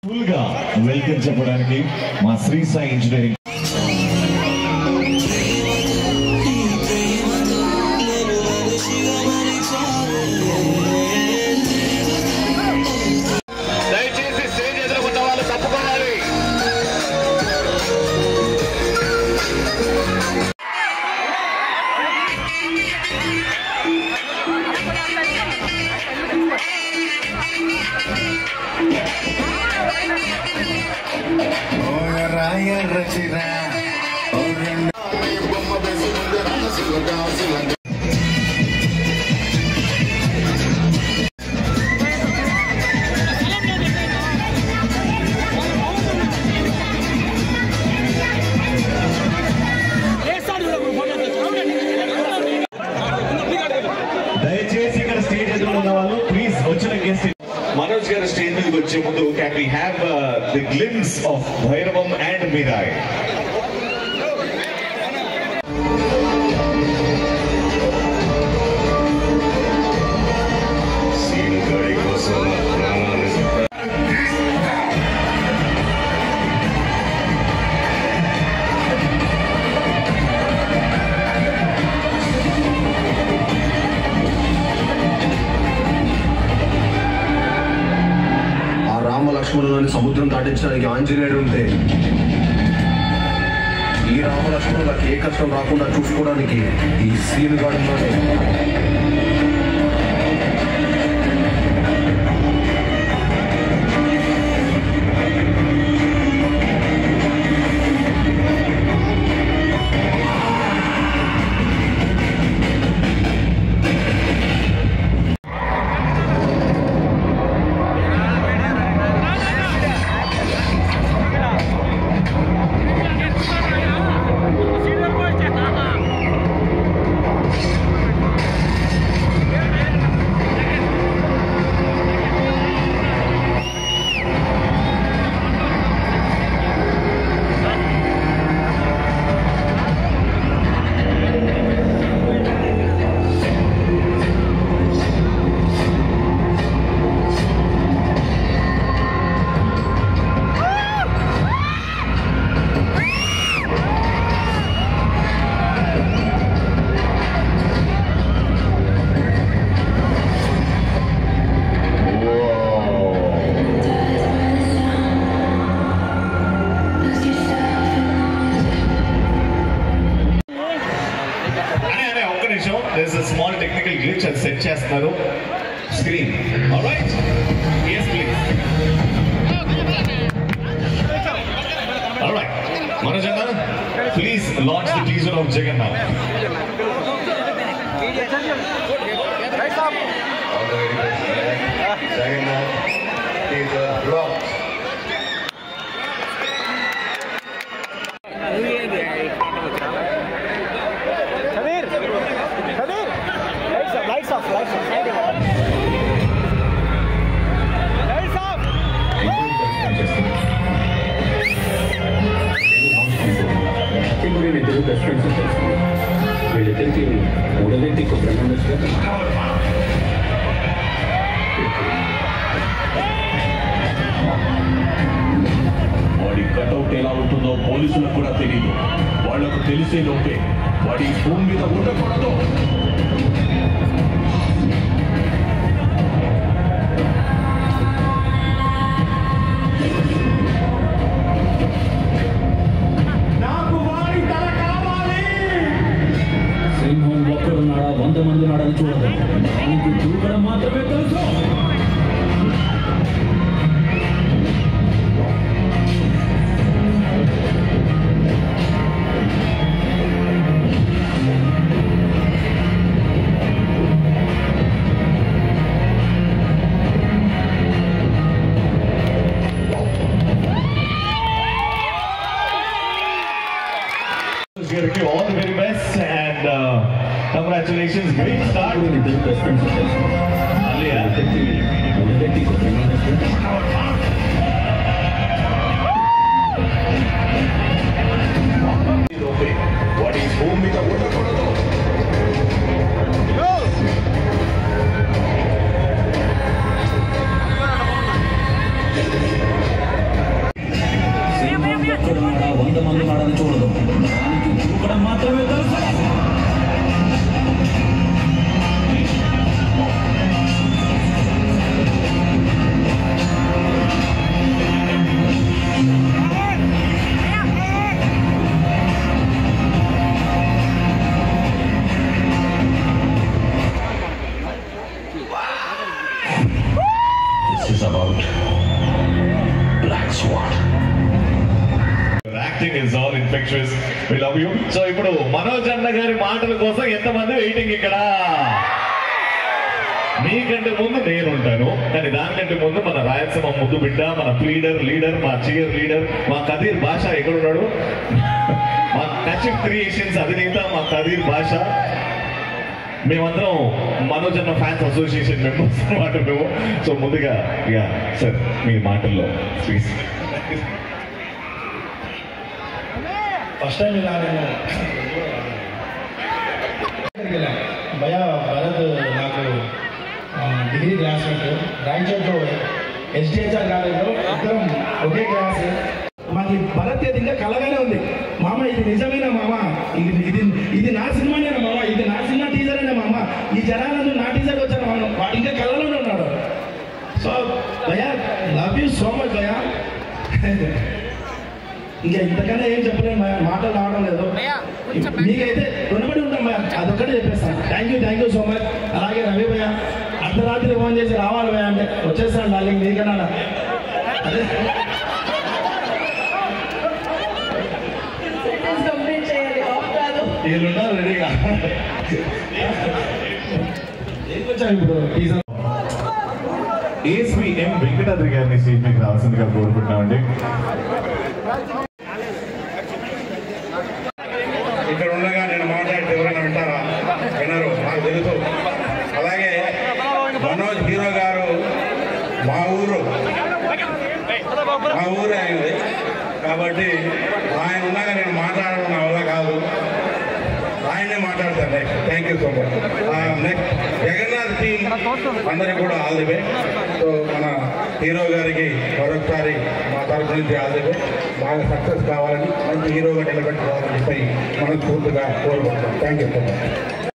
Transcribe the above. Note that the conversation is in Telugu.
ఫుల్ గా వెల్కమ్ చెప్పడానికి మా శ్రీ సాయి ఇంజనీరింగ్ దయచేసి ఇక్కడ స్టేజ్ ఎదురు ఉన్న వాళ్ళు ప్లీజ్ వచ్చిన గెస్ట్ మనోజ్ గారు స్టేజ్ మీదకి వచ్చే ముందు can we have the glimpse of Bhairavam and Mirai. లక్ష్మణులని సముద్రం దాటించడానికి ఆంజనేయుడు ఉంటే ఈ రామలక్ష్మణులకు ఏ కష్టం రాకుండా చూసుకోవడానికి ఈ శ్రీనుగాడున్నాడే. There's a small technical glitch at set chestnaru screen. All right? Yes, please. All right. Manojana, please launch the teaser of Jagannath. All the very best. Jagannath teaser launch. Lights off. Lights off. వీళ్ళిద్దరు బెస్ట్ ఫ్రెండ్స్ ఉంటారు. వీళ్ళిద్దరికి మూడో వ్యక్తి ఒక ఫ్రెండ్ ఉండొచ్చు. వాడి కటౌట్ ఎలా ఉంటుందో పోలీసులకు కూడా తెలియదు. వాళ్లకు తెలిసే లోపే వాడి భూమి మీద ఉండకూడదు. సింహం ఒక్కడున్నాడా 100 మంది ఉన్నాడని చూడదు. దానికి దూకడం మాత్రమే తెలుసు. All the very best and congratulations, great start. What is home with the water? Acting is all infectious. We love you. So ఇప్పుడు మనోజ్ అన్న గారి మాటల కోసం ఎంతమంది వెయిటింగ్ ఇక్కడ? మీకంటే ముందు నేను ఉంటాను, కానీ దానికంటే ముందు మన రాయలసీమ ముద్దు బిడ్డ, మన లీడర్, మా చీర్ లీడర్, మా కదీర్ భాష ఎక్కడున్నాడు? మా కచిఫ్ క్రియేషన్స్ అధినేత మా కదీర్ భాష. మేమందరం మనోజ్ అన్న ఫ్యాన్స్ అసోసియేషన్ మెంబర్స్ అన్నమాట మేము. సో ముందుగా సార్ మీ మాటల్లో ప్లీజ్. ఫస్ట్ టైం ఇలా నేను భయ భరత్ నాకు డిగ్రీ క్లాస్మేట్, రాయచోట్లో ఎస్డిహెచ్ఆర్ కాలేజ్లో ఇద్దరం ఒకే క్లాస్. మాకు భరత్ అయితే ఇంకా కలగానే ఉంది. మామ ఇది నిజమేనా మామ, ఇది నా సినిమానేనా మామ, ఇది నా సినిమా టీజరేనా మామ, ఈ జనాలందరూ నా టీజర్కి వచ్చాను మామ, వాడు ఇంకా కళలోనే ఉన్నాడు. సో భయ్యా లవ్ యూ సో మచ్ భయ్యా. ఇంకా ఇంతకన్నా ఏం చెప్పలేను, మాటలు రావడం లేదు. మీకైతే రుణపడి ఉంటాం భయ్యా, అదొక్కటే చెప్పేస్తాను. Thank you so much. అలాగే రవి భయ్యా అర్ధరాత్రి ఫోన్ చేసి రావాలి భయ్యా అంటే వచ్చేస్తాను డార్లింగ్, మీకన్నా అదే వీళ్ళున్నారు రెడీగా. ఇప్పుడు టీజర్ ఏఎస్పీ వెంకటాద్రి గారిని స్టేజ్ మీకు రావాల్సిందిగా కోరుకుంటున్నామండి. ఇక్కడ ఉండగా నేను మాట్లాడితే ఎవరైనా వింటారా? వినరు, నాకు తెలుసు. అలాగే మనోజ్ హీరో గారు మా ఊరు అయింది కాబట్టి ఆయన ఉండగా నేను మాట్లాడడం నా వల్ల కాదు, ఆయనే మాట్లాడతాను next. Thank you so much. Next Jagannath team అందరికీ కూడా ఆల్ ది వే. సో మన హీరో గారికి మరొకసారి మా తరఫు నుంచి ఆల్ ది వే. బాగా సక్సెస్ కావాలని, మంచి హీరోగా నిలబెట్టుకోవాలని చెప్పి మనస్ఫూర్తిగా కోరుకుంటాం. Thank you so much.